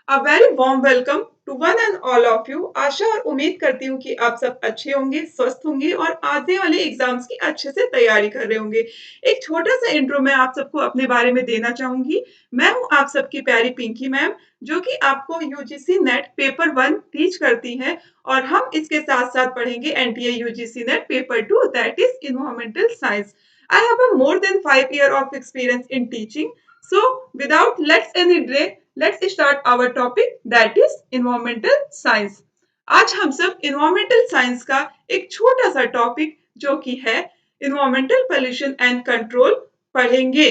A very warm welcome to one and all of you. आशा और उम्मीद करती हूँ कि आप सब अच्छे होंगे, स्वस्थ होंगे और आने वाले एग्जाम्स की अच्छे से तैयारी कर रहे होंगे। एक छोटा सा इंट्रो मैं आप सबको अपने बारे में देना चाहूंगी। मैं हूँ आप सबकी प्यारी पिंकी मैम, जो कि आपको यूजीसी नेट पेपर 1 टीच करती हैं और हम इसके साथ साथ पढ़ेंगे NTA UGC net paper 2 that is environmental science. I have a more than 5 year of experience in teaching. So without let's any delay, let's start our topic that is environmental science. आज हम सब environmental science का एक छोटा सा topic जो कि है environmental pollution and control पढ़ेंगे।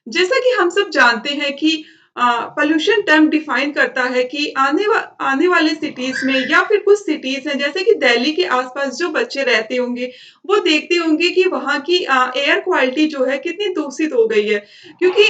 जैसा कि हम सब जानते हैं कि पोल्यूशन टर्म डिफाइन करता है कि आने वाले सिटीज में या फिर कुछ सिटीज हैं जैसे कि दिल्ली के आसपास जो बच्चे रहते होंगे वो देखते होंगे कि वहाँ की एयर क्वालिटी जो है कितनी दूषित हो गई है, क्योंकि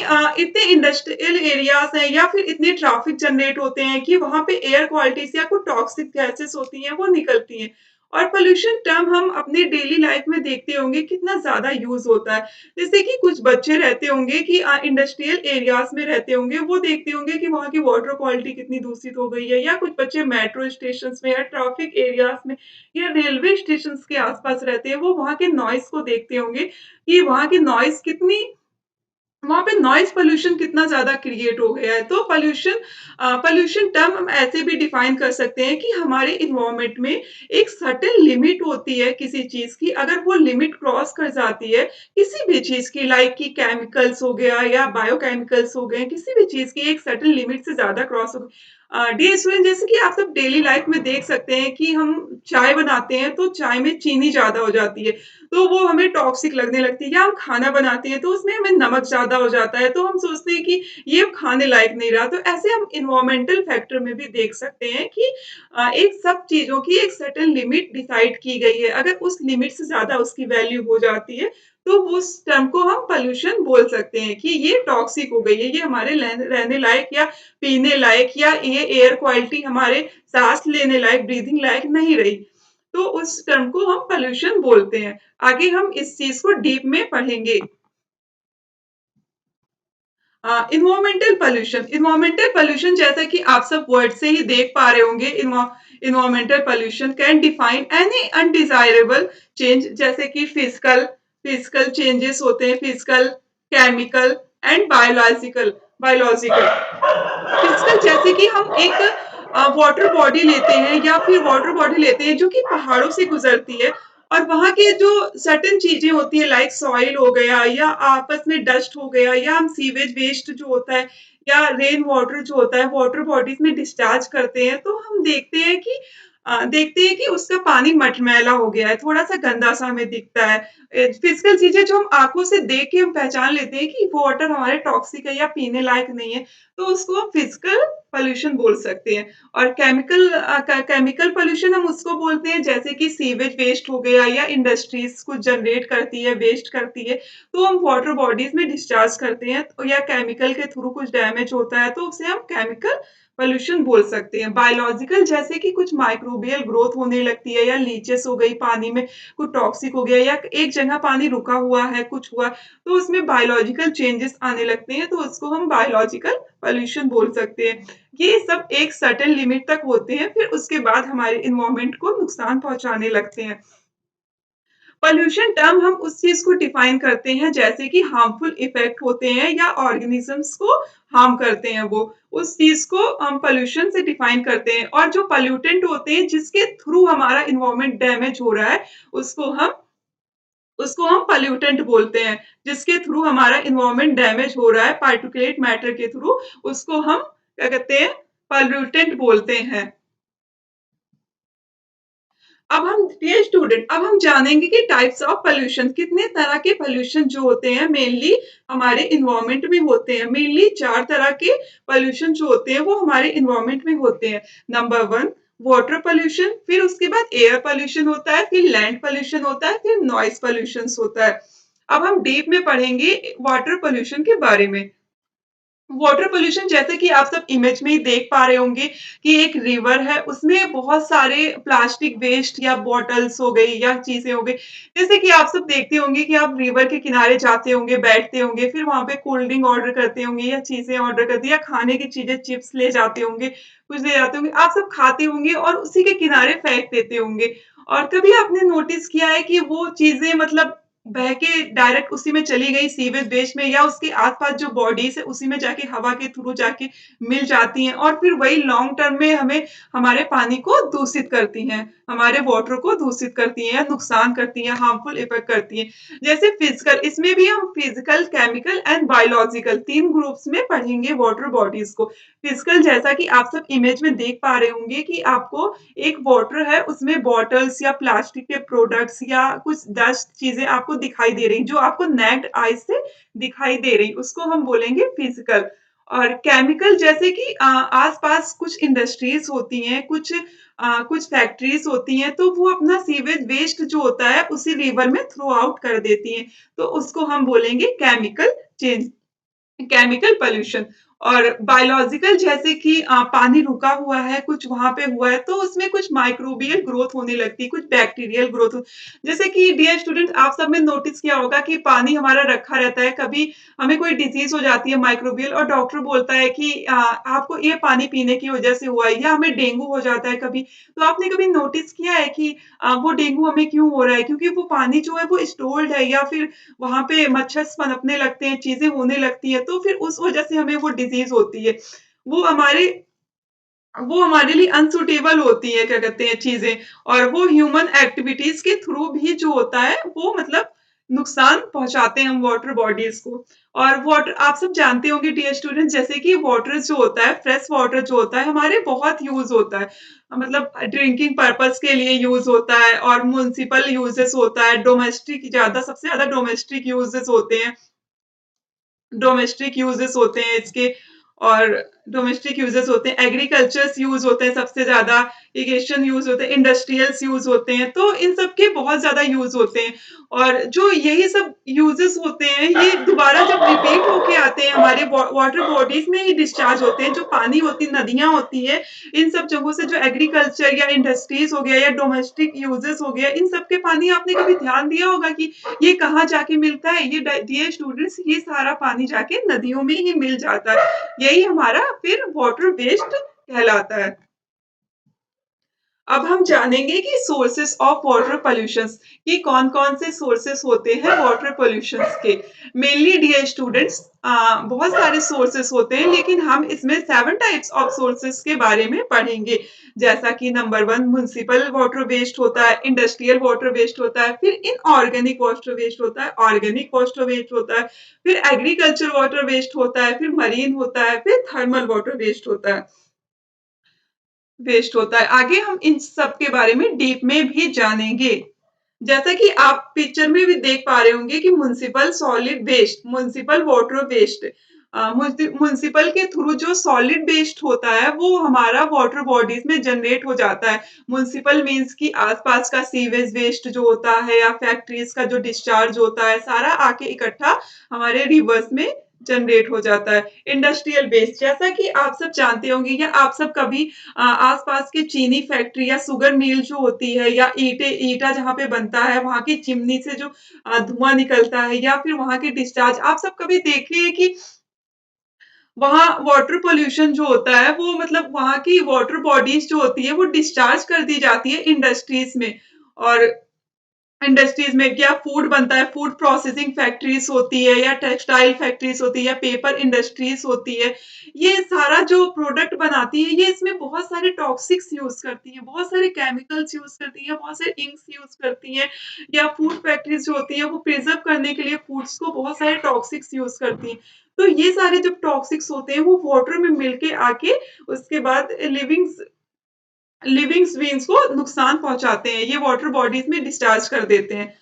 इतने इंडस्ट्रियल एरियाज हैं या फिर इतने ट्रैफिक जनरेट होते हैं कि वहाँ पे एयर क्वालिटी से या कुछ टॉक्सिक गैसेस होती हैं वो निकलती हैं। और पोल्यूशन टर्म हम अपनी डेली लाइफ में देखते होंगे कितना ज्यादा यूज होता है। जैसे कि कुछ बच्चे रहते होंगे कि इंडस्ट्रियल एरियाज में रहते होंगे, वो देखते होंगे कि वहाँ की वाटर क्वालिटी कितनी दूषित हो गई है, या कुछ बच्चे मेट्रो स्टेशन में या ट्रैफिक एरियाज में या रेलवे स्टेशन के आसपास रहते हैं, वो वहाँ के नॉइस को देखते होंगे कि वहाँ की नॉइस कितनी, वहाँ पे नॉइज़ पॉल्यूशन कितना ज़्यादा क्रिएट हो गया है। तो पॉल्यूशन टर्म हम ऐसे भी डिफाइन कर सकते हैं कि हमारे एनवायरनमेंट में एक सर्टेन लिमिट होती है किसी चीज़ की, अगर वो लिमिट क्रॉस कर जाती है, किसी भी चीज़ की, लाइक कि केमिकल्स हो गया या बायोकेमिकल्स हो गए, किसी भी चीज़ की एक सर्टेन लिमिट से ज़्यादा क्रॉस हो, डियर स्टूडेंट, जैसे कि आप सब डेली लाइफ में देख सकते हैं कि हम चाय बनाते हैं तो चाय में चीनी ज़्यादा हो जाती है, तो वो हमें टॉक्सिक लगने लगती है, या हम खाना बनाते हैं तो उसमें हमें नमक ज़्यादा हो जाता है, तो हम सोचते हैं कि ये अब खाने लायक नहीं रहा। तो ऐसे हम एनवायरमेंटल फैक्टर में भी देख सकते हैं कि एक सब चीज़ों की एक सर्टेन लिमिट डिसाइड की गई है। अगर उस लिमिट से ज़्यादा उसकी वैल्यू हो जाती है, तो उस टर्म को हम पॉल्यूशन बोल सकते हैं कि ये टॉक्सिक हो गई है, ये हमारे रहने लायक या पीने लायक, या ये एयर क्वालिटी हमारे सांस लेने लायक, ब्रीथिंग लायक नहीं रही। तो उस टर्म को हम पॉल्यूशन बोलते हैं। आगे हम इस चीज को डीप में पढ़ेंगे। इन्वायरमेंटल पॉल्यूशन जैसा कि आप सब वर्ड से ही देख पा रहे होंगे, environmental pollution can define any undesirable change, जैसे कि फिजिकल फिजिकल चेंजेस होते हैं, physical, chemical and biological. Physical जैसे कि हम एक वाटर बॉडी लेते हैं या फिर वाटर बॉडी लेते हैं जो कि पहाड़ों से गुजरती है, और वहां के जो सर्टेन चीजें होती है, लाइक सॉइल हो गया या आपस में डस्ट हो गया, या हम सीवेज वेस्ट जो होता है या रेन वाटर जो होता है वाटर बॉडीज में डिस्चार्ज करते हैं, तो हम देखते हैं कि उसका पानी मटमैला हो गया है, थोड़ा सा गंदा सा हमें दिखता है। फिजिकल चीजें जो हम आंखों से देख के हम पहचान लेते हैं कि वो वाटर हमारे टॉक्सिक है या पीने लायक नहीं है, तो उसको हम फिजिकल पॉल्यूशन बोल सकते हैं। और केमिकल पॉल्यूशन हम उसको बोलते हैं जैसे कि सीवेज वेस्ट हो गया या इंडस्ट्रीज कुछ जनरेट करती है, वेस्ट करती है, तो हम वाटर बॉडीज में डिस्चार्ज करते हैं, तो या केमिकल के थ्रू कुछ डैमेज होता है तो उसे हम केमिकल पॉल्यूशन बोल सकते हैं। बायोलॉजिकल जैसे कि कुछ माइक्रोबियल ग्रोथ होने लगती है, या लीचेस हो गई पानी में, कुछ टॉक्सिक हो गया, या एक जगह पानी रुका हुआ है, कुछ हुआ, तो उसमें बायोलॉजिकल चेंजेस आने लगते हैं, तो उसको हम बायोलॉजिकल पॉल्यूशन बोल सकते हैं। ये सब एक सर्टेन लिमिट तक होते हैं, फिर उसके बाद हमारे एनवायरनमेंट को नुकसान पहुंचाने लगते हैं। पॉल्यूशन टर्म हम उस चीज को डिफाइन करते हैं जैसे कि हार्मफुल इफेक्ट होते हैं या ऑर्गेनिजम्स को हार्म करते हैं, वो उस चीज को हम पॉल्यूशन से डिफाइन करते हैं। और जो पॉल्यूटेंट होते हैं जिसके थ्रू हमारा इन्वायरमेंट डैमेज हो रहा है, उसको हम उसको हम पॉल्यूटेंट बोलते हैं। जिसके थ्रू हमारा इन्वायरमेंट डैमेज हो रहा है पार्टिकुलेट मैटर के थ्रू, उसको हम क्या कहते हैं, पॉल्यूटेंट बोलते हैं। अब हम जानेंगे कि टाइप्स ऑफ पोल्यूशन, कितने तरह के पोल्यूशन जो होते हैं मेनली हमारे इन्वायरमेंट में होते हैं। मेनली 4 तरह के पोल्यूशन जो होते हैं वो हमारे इन्वायरमेंट में होते हैं। नंबर 1 वाटर पोल्यूशन, फिर उसके बाद एयर पोल्यूशन होता है, फिर लैंड पोल्यूशन होता है, फिर नॉइज पोल्यूशन होता है। अब हम डीप में पढ़ेंगे वाटर पोल्यूशन के बारे में। वाटर पॉल्यूशन जैसे कि आप सब इमेज में ही देख पा रहे होंगे कि एक रिवर है, उसमें बहुत सारे प्लास्टिक वेस्ट या बॉटल्स हो गई या चीज़ें हो गई। जैसे कि आप सब देखते होंगे कि आप रिवर के किनारे जाते होंगे, बैठते होंगे, फिर वहाँ पे कोल्ड ड्रिंक ऑर्डर करते होंगे या चीज़ें ऑर्डर करते या खाने की चीज़ें चिप्स ले जाते होंगे, कुछ ले जाते होंगे। आप सब खाते होंगे और उसी के किनारे फेंक देते होंगे। और कभी आपने नोटिस किया है कि वो चीज़ें मतलब बह के डायरेक्ट उसी में चली गई सीवेज वेस्ट में या उसके आस-पास जो बॉडीज़ है उसी में जाके हवा के थ्रू जाके मिल जाती हैं और फिर वही लॉन्ग टर्म में हमें हमारे पानी को दूषित करती हैं, हमारे वाटर को दूषित करती हैं या नुकसान करती हैं, हार्मफुल इफेक्ट करती हैं। जैसे फिजिकल इसमें भी हम physical, chemical and biological 3 groups में पढ़ेंगे वाटर बॉडीज़ को। फिजिकल जैसा कि आप सब इमेज में देख पा रहे होंगे कि आपको एक वाटर है उसमें बॉटल्स या प्लास्टिक के प्रोडक्ट्स या कुछ डस्ट चीजें आपको दिखाई दे रही जो आपको नेक्ड आई से दिखाई दे रही उसको हम बोलेंगे फिजिकल। और केमिकल जैसे कि आसपास कुछ इंडस्ट्रीज होती हैं कुछ फैक्ट्रीज होती हैं तो वो अपना सीवेज वेस्ट जो होता है उसी रिवर में थ्रो आउट कर देती हैं तो उसको हम बोलेंगे केमिकल चेंज केमिकल पॉल्यूशन। और बायोलॉजिकल जैसे कि पानी रुका हुआ है, कुछ वहाँ पे हुआ है, तो उसमें कुछ माइक्रोबियल ग्रोथ होने लगती है, कुछ बैक्टीरियल ग्रोथ जैसे कि डियर स्टूडेंट आप सब ने नोटिस किया होगा कि पानी हमारा रखा रहता है, कभी हमें कोई डिजीज़ हो जाती है माइक्रोबियल और डॉक्टर बोलता है कि आपको ये पानी पीने की वज़ह से हुआ है या हमें डेंगू हो जाता है कभी। तो आपने कभी नोटिस किया है कि वो डेंगू हमें क्यों हो रहा है? क्योंकि वो पानी जो है वो स्टोर्ड है या फिर वहाँ पे मच्छर पनपने लगते हैं, चीज़ें होने लगती हैं, तो फिर उस वज़ह से हमें वो डिज़ीज़ होती है। वो हमारे वो हमारे लिए अनसूटेबल होती है, क्या कहते हैं, चीज़ें और वो ह्यूमन एक्टिविटीज़ के थ्रू भी जो होता है, वो मतलब नुकसान पहुँचाते हैं हम वाटर बॉडीज़ को। और वाटर आप सब जानते होंगे डियर स्टूडेंट्स जैसे कि वाटर जो होता है, फ्रेश वाटर जो होता है, हमारे बहुत यूज़ होता है। मतलब ड्रिंकिंग पर्पज़ के लिए यूज़ होता है और म्युनिसिपल यूज़ेज़ होता है, डोमेस्टिक ज़्यादा सबसे ज़्यादा डोमेस्टिक यूज़ेज़ होते हैं। डोमेस्टिक यूजेस होते हैं इसके और डोमेस्टिक यूजेस होते हैं, एग्रीकल्चर्स यूज़ होते हैं सबसे ज़्यादा, इरिगेशन यूज़ होते हैं, इंडस्ट्रियल्स यूज़ होते हैं, तो इन सब के बहुत ज़्यादा यूज़ होते हैं। और जो यही सब यूजेस होते हैं, ये दोबारा जब रिपीट होके आते हैं हमारे वाटर बॉडीज़ में ही डिस्चार्ज होते हैं, जो पानी होती नदियाँ होती हैं, इन सब जगहों से जो एग्रीकल्चर या इंडस्ट्रीज़ हो गया या डोमेस्टिक यूजेस हो गया, इन सब के पानी आपने कभी ध्यान दिया होगा कि ये कहाँ जाके मिलता है? ये डियर स्टूडेंट्स ये सारा पानी जाके नदियों में ही मिल जाता है। यही हमारा फिर वाटर वेस्ट कहलाता है। अब हम जानेंगे कि सोर्सेस ऑफ वाटर पॉल्यूशंस कि कौन-कौन से सोर्सेस होते हैं वाटर पॉल्यूशंस के। मेनली डियर स्टूडेंट्स बहुत सारे सोर्सेस होते हैं लेकिन हम इसमें 7 टाइप्स ऑफ सोर्सेस के बारे में पढ़ेंगे। जैसा कि नंबर 1 म्युनिसिपल वाटर वेस्ट होता है, इंडस्ट्रियल वाटर वेस्ट होता है, फिर इनऑर्गेनिक वाटर वेस्ट होता है, ऑर्गेनिक वाटर वेस्ट होता है, फिर एग्रीकल्चर वाटर वेस्ट होता है, फिर मरीन होता है, फिर थर्मल वाटर वेस्ट होता है। आगे हम इन सब के बारे में डीप में भी जानेंगे। जैसा कि आप पिक्चर में भी देख पा रहे होंगे कि municipal solid waste, municipal water waste municipal के थ्रू जो सॉलिड वेस्ट होता है वो हमारा वाटर बॉडीज में जनरेट हो जाता है। म्युनिसिपल मीन्स कि आसपास का सीवेज वेस्ट जो होता है या फैक्ट्रीज का जो डिस्चार्ज होता है सारा आके इकट्ठा हमारे रिवर्स में जनरेट हो जाता है। इंडस्ट्रियल वेस्ट जैसा कि आप सब जानते होंगे या आप सब कभी आस-पास की चीनी फैक्ट्री या शुगर मिल जो होती है या ईटा जहाँ पे बनता है, वहाँ की चिमनी से जो धुआँ निकलता है या फिर वहाँ के डिस्चार्ज आप सब कभी देखे हैं कि वहाँ वाटर पॉल्यूशन जो होता है, वो मतलब वहाँ की वाटर बॉडीज़ जो होती है, वो डिस्चार्ज कर दी जाती है इंडस्ट्रीज़ में और इंडस्ट्रीज में क्या फूड बनता है, फूड प्रोसेसिंग फैक्ट्रीज होती है या टेक्सटाइल फैक्ट्रीज होती है या पेपर इंडस्ट्रीज होती है। ये सारा जो प्रोडक्ट बनाती है, ये इसमें बहुत सारे टॉक्सिक्स यूज़ करती हैं, बहुत सारे केमिकल्स यूज़ करती हैं, बहुत सारे इंक्स यूज़ करती हैं या फूड फैक्ट्रीज जो होती हैं, वो प्रिज़र्व करने के लिए फूड्स को बहुत सारे टॉक्सिक्स यूज़ करती हैं। तो ये सारे जब टॉक्सिक्स होते हैं, वो वाटर में मिलके आके उसके बाद लिविंग्स बीइंग्स को नुकसान पहुँचाते हैं। ये वाटर बॉडीज़ में डिस्चार्ज कर देते हैं।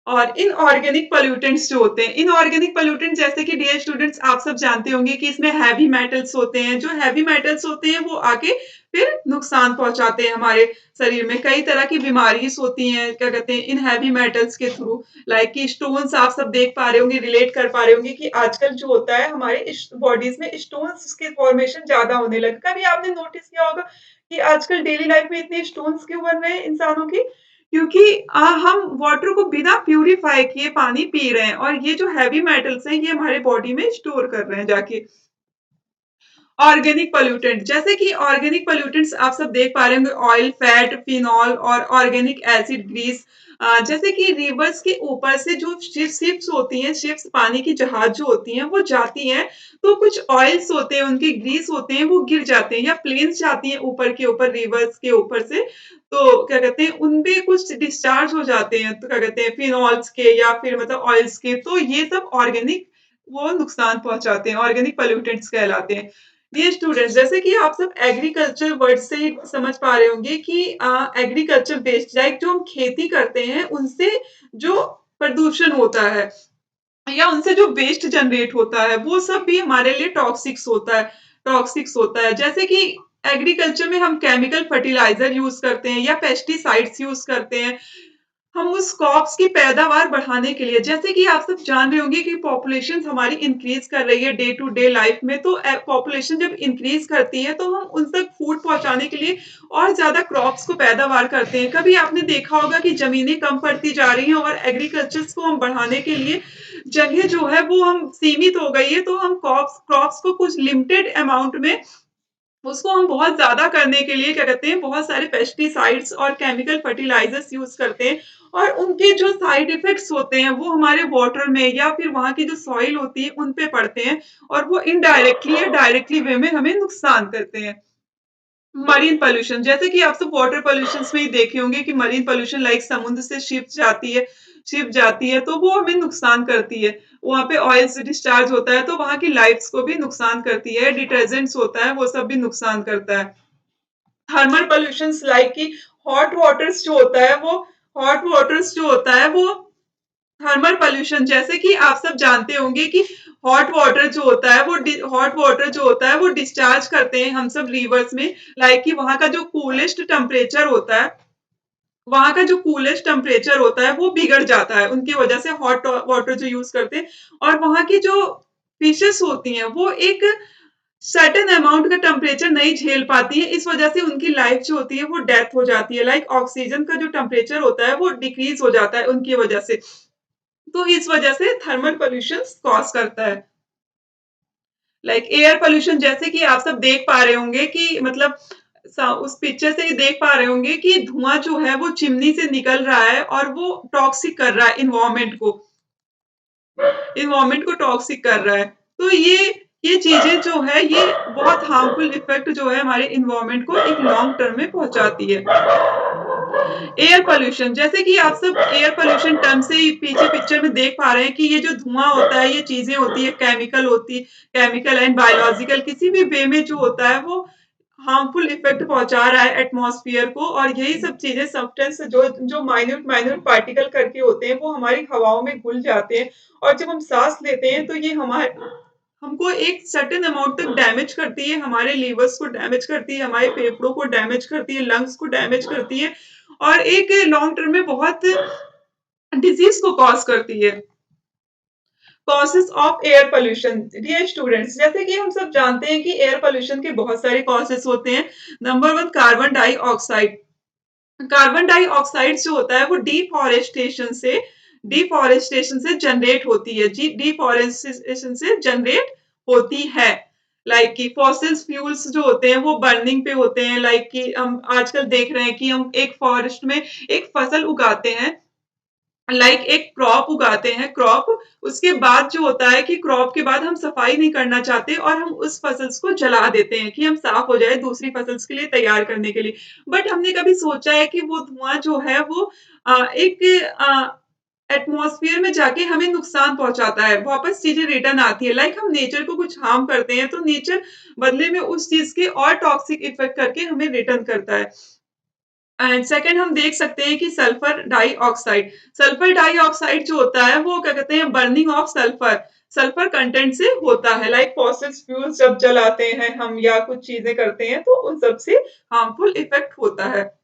और इनऑर्गेनिक पॉल्यूटेंट्स जो होते हैं, इनऑर्गेनिक पॉल्यूटेंट जैसे कि डियर स्टूडेंट्स आप सब जानते होंगे कि इसमें हैवी मेटल्स होते हैं। जो हैवी मेटल्स होते हैं वो आके फिर नुकसान पहुंचाते हैं हमारे शरीर में। कई तरह की बीमारीज होती हैं, क्या कहते हैं, इन हैवी मेटल्स के थ्रू। लाइक कि स्टोन्स आप सब देख पा रहे होंगे, रिलेट कर पा रहे होंगे कि आजकल जो होता है हमारे बॉडीज में स्टोन्स के फॉर्मेशन ज्यादा होने लगे। कभी आपने नोटिस किया होगा कि आजकल डेली लाइफ में इतने स्टोन्स क्यों बन रहे हैं इंसानों के? क्योंकि हम वाटर को बिना प्यूरिफाई किए पानी पी रहे हैं और ये जो हैवी मेटल्स हैं ये हमारे बॉडी में स्टोर कर रहे हैं जाके। ऑर्गेनिक पोल्यूटेंट जैसे कि ऑर्गेनिक पोल्यूटेंट्स आप सब देख पा रहे होंगे, ऑयल, फैट, फिनॉल और ऑर्गेनिक एसिड, ग्रीस। जैसे कि रिवर्स के ऊपर से जो शिप्स होती हैं, शिप्स पानी की जहाज जो होती हैं वो जाती हैं, तो कुछ ऑयल्स होते हैं, उनके ग्रीस होते हैं, वो गिर जाते हैं, या प्लेन्स जाती हैं ऊपर के ऊपर, रिवर्स के ऊपर से। तो क्या कहते हैं, उनपे कुछ डिस्चार्ज हो जाते हैं, तो क्या कहते हैं, फिनॉल्स के या फिर मतलब ऑयल्स के। तो ये सब ऑर्गेनिक वो नुकसान पहुंचाते हैं, ऑर्गेनिक पोल्यूटेंट्स कहलाते हैं। ये स्टूडेंट्स जैसे कि आप सब एग्रीकल्चर वर्ड से ही समझ पा रहे होंगे कि एग्रीकल्चर वेस्ट, लाइक जो हम खेती करते हैं उनसे जो प्रदूषण होता है या उनसे जो वेस्ट जनरेट होता है वो सब भी हमारे लिए टॉक्सिक्स होता है। जैसे कि एग्रीकल्चर में हम केमिकल फर्टिलाइजर यूज करते हैं या पेस्टिसाइड्स यूज करते हैं, हम उस क्रॉप्स की पैदावार बढ़ाने के लिए। जैसे कि आप सब जान रहे होंगे कि पॉपुलेशन हमारी इंक्रीज कर रही है डे टू डे लाइफ में, तो पॉपुलेशन जब इंक्रीज करती है तो हम उन तक फूड पहुंचाने के लिए और ज्यादा क्रॉप्स को पैदावार करते हैं। कभी आपने देखा होगा कि जमीनें कम पड़ती जा रही हैं और एग्रीकल्चर को हम बढ़ाने के लिए जगह जो है वो हम सीमित हो गई है, तो हम क्रॉप्स क्रॉप्स को कुछ लिमिटेड अमाउंट में उसको हम बहुत ज़्यादा करने के लिए क्या कहते हैं, बहुत सारे पेस्टिसाइड्स और केमिकल फर्टिलाइजर्स यूज़ करते हैं, और उनके जो साइड इफ़ेक्ट्स होते हैं, वो हमारे वाटर में या फिर वहाँ की जो सॉइल होती है, उन पे पड़ते हैं और वो इनडायरेक्टली या डायरेक्टली वे में हमें नुकसान करते हैं। मरीन पोल्यूशन जैसे कि आप सब वाटर पोल्यूशंस में ही देखे होंगे कि मरीन पोल्यूशन लाइक समुद्र से शिप जाती है तो वो हमें नुकसान करती है। वहाँ पे ऑयल से डिस्चार्ज होता है तो वहाँ की लाइफ्स को भी नुकसान करती है। डिटर्जेंट्स होता है वो सब भी नुकसान करता है। थर्मल पोल्यूशंस लाइक कि हॉट वाटर्स जो होता है वो हॉट वाटर्स जो होता है वो थर्मल पोल्यूशन, जैसे कि आप सब जानते होंगे कि हॉट वाटर जो होता है वो डिस्चार्ज करते हैं हम सब रिवर्स में। लाइक कि वहाँ का जो कूलेस्ट टेम्परेचर होता है वो बिगड़ जाता है उनकी वजह से, हॉट वाटर जो यूज करते हैं। और वहाँ की जो फिशेस होती हैं वो एक सर्टेन अमाउंट का टेम्परेचर नहीं झेल पाती है, इस वजह से उनकी लाइफ जो होती है वो डेथ हो जाती है। लाइक ऑक्सीजन का जो टेम्परेचर होता है वो डिक्रीज हो जाता है उनकी वजह से। तो इस वजह से थर्मल पोल्यूशन कॉज करता है। लाइक एयर पोल्यूशन जैसे कि आप सब देख पा रहे होंगे कि मतलब उस पिक्चर से ही देख पा रहे होंगे कि धुआं जो है वो चिमनी से निकल रहा है और वो टॉक्सिक कर रहा है इन्वायरमेंट को टॉक्सिक कर रहा है। तो ये चीजें जो है ये बहुत हार्मफुल इफेक्ट जो है हमारे इन्वायरमेंट को एक लॉन्ग टर्म में पहुंचाती है। एयर पोल्यूशन जैसे कि आप सब एयर पोल्यूशन टर्म से ही पीछे पिक्चर में देख पा रहे हैं कि ये जो धुआं होता है, ये चीजें होती है, केमिकल एंड बायोलॉजिकल किसी भी वे में जो होता है वो हार्मफुल इफेक्ट पहुंचा रहा है एटमॉस्फेयर को। और यही सब चीजें सब्सटेंस जो जो माइन्यूट माइन्यूट पार्टिकल करके होते हैं वो हमारी हवाओं में घुल जाते हैं, और जब हम सांस लेते हैं तो ये हमारे हमको एक सर्टेन अमाउंट तक डैमेज करती है, हमारे लीवर्स को डैमेज करती है, हमारे फेफड़ों को डैमेज करती है, लंग्स को डैमेज करती है, और एक लॉन्ग टर्म में बहुत डिजीज को कॉज करती है। Causes of air pollution, dear students जैसे कि हम सब जानते हैं कि एयर पोल्यूशन के बहुत सारे कॉजेस होते हैं। नंबर वन, कार्बन डाइऑक्साइड जो होता है वो डिफॉरेस्टेशन से जनरेट होती है, जी डिफॉरेस्टेशन से जनरेट होती है। लाइक कि फॉसिल्स फ्यूल्स जो होते हैं वो बर्निंग पे होते हैं। लाइक कि हम आजकल देख रहे हैं कि हम एक फॉरेस्ट में एक फसल उगाते हैं, एक क्रॉप उगाते हैं, क्रॉप उसके बाद जो होता है कि क्रॉप के बाद हम सफाई नहीं करना चाहते और हम उस फसल को जला देते हैं कि हम साफ हो जाए दूसरी फसल के लिए तैयार करने के लिए। बट हमने कभी सोचा है कि वो धुआं जो है वो एक एटमॉस्फेयर में जाके हमें नुकसान पहुंचाता है, वापस चीजें रिटर्न आती है। लाइक हम नेचर को कुछ हार्म करते हैं तो नेचर बदले में उस चीज के और टॉक्सिक इफेक्ट करके हमें रिटर्न करता है। एंड सेकंड हम देख सकते हैं कि सल्फर डाइऑक्साइड जो होता है वो क्या कहते हैं burning of sulphur sulphur content से होता है लाइक फॉसिल फ्यूल्स जब जलाते हैं हम या कुछ चीजें करते हैं तो उन सब से हार्मफुल इफेक्ट होता है।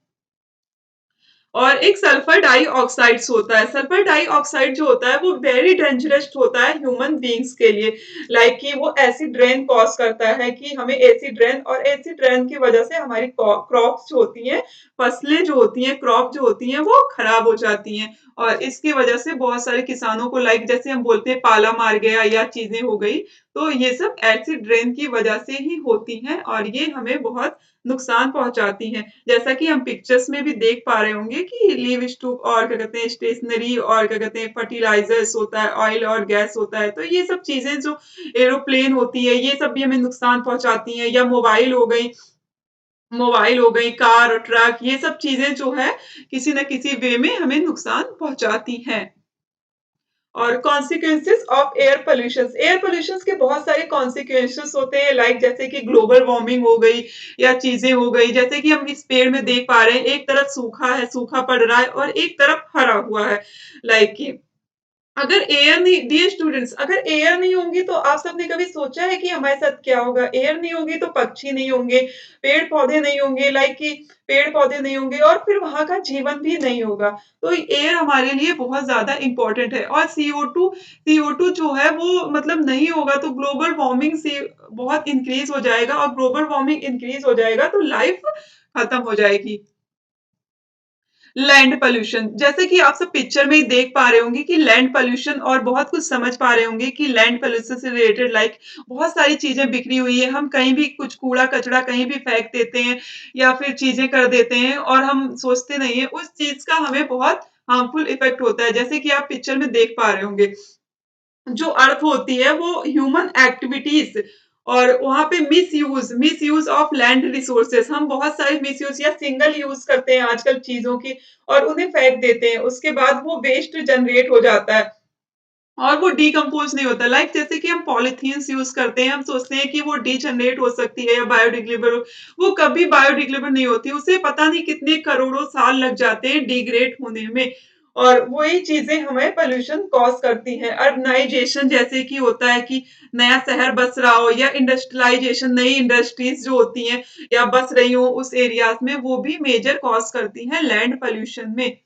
और एक सल्फर डाइऑक्साइड्स होता है। सल्फर डाइऑक्साइड जो होता है वो वेरी डेंजरस होता है ह्यूमन बीइंग्स के लिए। लाइक कि वो एसिड रेन कॉज करता है कि हमें एसिड रेन और एसिड रेन की वजह से हमारी क्रॉप्स जो होती हैं, फसलें जो होती हैं, क्रॉप जो होती हैं वो खराब हो जाती हैं। और इसकी वजह से बहुत सारे किसानों को लाइक जैसे हम बोलते हैं पाला मार गया या चीजें हो गई, तो ये सब एसिड रेन की वजह से ही होती हैं और ये हमें बहुत नुकसान पहुंचाती हैं। जैसा कि हम पिक्चर्स में भी देख पा रहे होंगे कि लीव स्टोव और क्या कहते हैं स्टेशनरी और क्या कहते हैं फर्टिलाइजर्स होता है, ऑयल और गैस होता है, तो ये सब चीजें जो एरोप्लेन होती है ये सब भी हमें नुकसान पहुंचाती हैं। या मोबाइल हो गई, कार और ट्रक, ये सब चीजें जो है किसी न किसी वे में हमें नुकसान पहुंचाती हैं। और कॉन्सिक्वेंसेस ऑफ एयर पोल्यूशन के बहुत सारे कॉन्सिक्वेंसेस होते हैं लाइक जैसे कि ग्लोबल वार्मिंग हो गई या चीजें हो गई, जैसे कि हम इस पेड़ में देख पा रहे हैं एक तरफ सूखा है, सूखा पड़ रहा है और एक तरफ हरा हुआ है। लाइक कि अगर एयर नहीं डियर स्टूडेंट्स अगर एयर नहीं होंगी तो आप सबने कभी सोचा है कि हमारे साथ क्या होगा? एयर नहीं होगी तो पक्षी नहीं होंगे, पेड़-पौधे नहीं होंगे लाइक कि पेड़-पौधे नहीं होंगे और फिर वहाँ का जीवन भी नहीं होगा। तो एयर हमारे लिए बहुत ज़्यादा इम्पोर्टेंट है और CO2 जो है वो मतलब नहीं होगा तो ग्लोबल वार्मिंग से बहुत इंक्रीज़ हो जाएगा और ग्लोबल वार्मिंग इंक्रीज़ हो जाएगा तो लाइफ खत्म हो जाएगी। लैंड पोल्यूशन जैसे कि आप सब पिक्चर में ही देख पा रहे होंगे कि लैंड पोल्यूशन और बहुत कुछ समझ पा रहे होंगे कि लैंड पोल्यूशन से रिलेटेड लाइक बहुत सारी चीजें बिखरी हुई है, हम कहीं भी कुछ कूड़ा कचरा कहीं भी फेंक देते हैं या फिर चीजें कर देते हैं और हम सोचते नहीं है उस चीज का हमें बहुत हार्मफुल इफेक्ट होता है। जैसे कि आप पिक्चर में देख पा रहे होंगे जो अर्थ होती है वो ह्यूमन एक्टिविटीज और वहां पे miss use of land resources, हम बहुत सारे मिस यूज या सिंगल यूज करते हैं आजकल चीजों की और उन्हें फेंक देते हैं, उसके बाद वो वेस्ट जनरेट हो जाता है और वो डिकम्पोज नहीं होता। लाइक जैसे कि हम पॉलीथीन्स यूज करते हैं, हम सोचते हैं कि वो डीजनरेट हो सकती है या बायोडिग्रेडेबल, वो कभी बायोडिग्रेडेबल नहीं होती, उसे पता नहीं कितने करोड़ों साल लग जाते हैं डिग्रेड होने में और वही चीजें हमें पोल्यूशन कॉज करती हैं। अर्बनाइजेशन जैसे कि होता है कि नया शहर बस रहा हो या इंडस्ट्रियलाइजेशन, नई इंडस्ट्रीज जो होती हैं या बस रही हो उस एरियाज में, वो भी मेजर कॉज करती हैं लैंड पोल्यूशन में।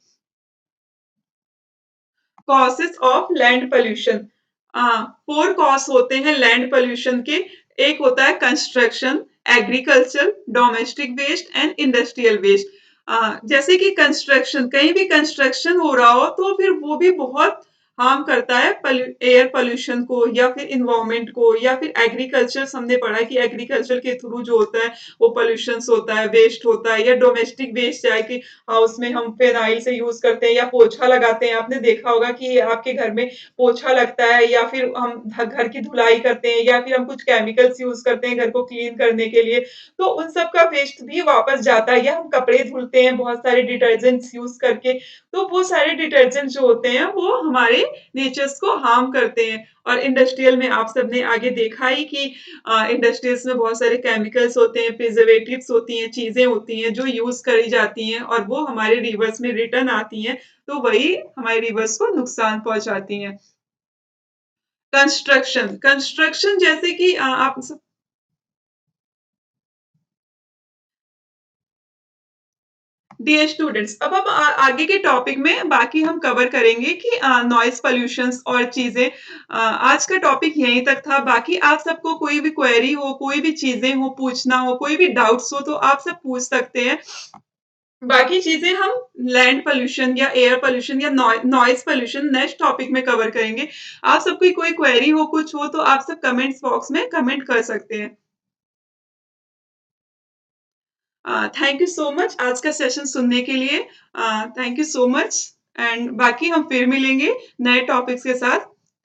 Causes of land pollution, four cause होते हैं लैंड पोल्यूशन के। एक होता है construction, agriculture, domestic waste and industrial waste. जैसे कि कंस्ट्रक्शन, कहीं भी कंस्ट्रक्शन हो रहा हो तो फिर वो भी बहुत हार्म करता है एयर पोल्यूशन को या फिर इन्वायरमेंट को। या फिर एग्रीकल्चर हमने पढ़ा है कि एग्रीकल्चर के थ्रू जो होता है वो पोल्यूशन होता है, वेस्ट होता है। या डोमेस्टिक वेस्ट है कि उसमें हम फिनाइल से यूज करते हैं या पोछा लगाते हैं, आपने देखा होगा कि आपके घर में पोछा लगता है या फिर हम घर की धुलाई करते हैं या फिर हम कुछ केमिकल्स यूज करते हैं घर को क्लीन करने के लिए, तो उन सब का वेस्ट भी वापस जाता है। या हम कपड़े धुलते हैं बहुत सारे डिटर्जेंट्स यूज करके, तो वो सारे डिटर्जेंट जो होते हैं वो हमारे नेचर्स को हार्म करते हैं। और इंडस्ट्रियल में आप सबने आगे देखा ही कि इंडस्ट्रीज में बहुत सारे केमिकल्स होते हैं, प्रिजर्वेटिव्स होती हैं, चीजें होती हैं जो यूज करी जाती हैं और वो हमारे रिवर्स में रिटर्न आती हैं, तो वही हमारे रिवर्स को नुकसान पहुंचाती हैं। कंस्ट्रक्शन जैसे कि आप डियर स्टूडेंट्स, अब हम आगे के टॉपिक में बाकी हम कवर करेंगे कि नॉइज पॉल्यूशंस और चीजें। आज का टॉपिक यहीं तक था। बाकी आप सबको कोई भी क्वेरी हो, कोई भी चीजें हो, पूछना हो, कोई भी डाउट्स हो तो आप सब पूछ सकते हैं। बाकी चीजें हम लैंड पोल्यूशन या एयर पोल्यूशन या नॉइज पोल्यूशन नेक्स्ट टॉपिक में कवर करेंगे। आप सबकी कोई क्वेरी हो, कुछ हो तो आप सब कमेंट्स बॉक्स में कमेंट कर सकते हैं। थैंक यू सो मच आज का सेशन सुनने के लिए। Thank you so much and बाकी हम फिर मिलेंगे नए टॉपिक्स के साथ।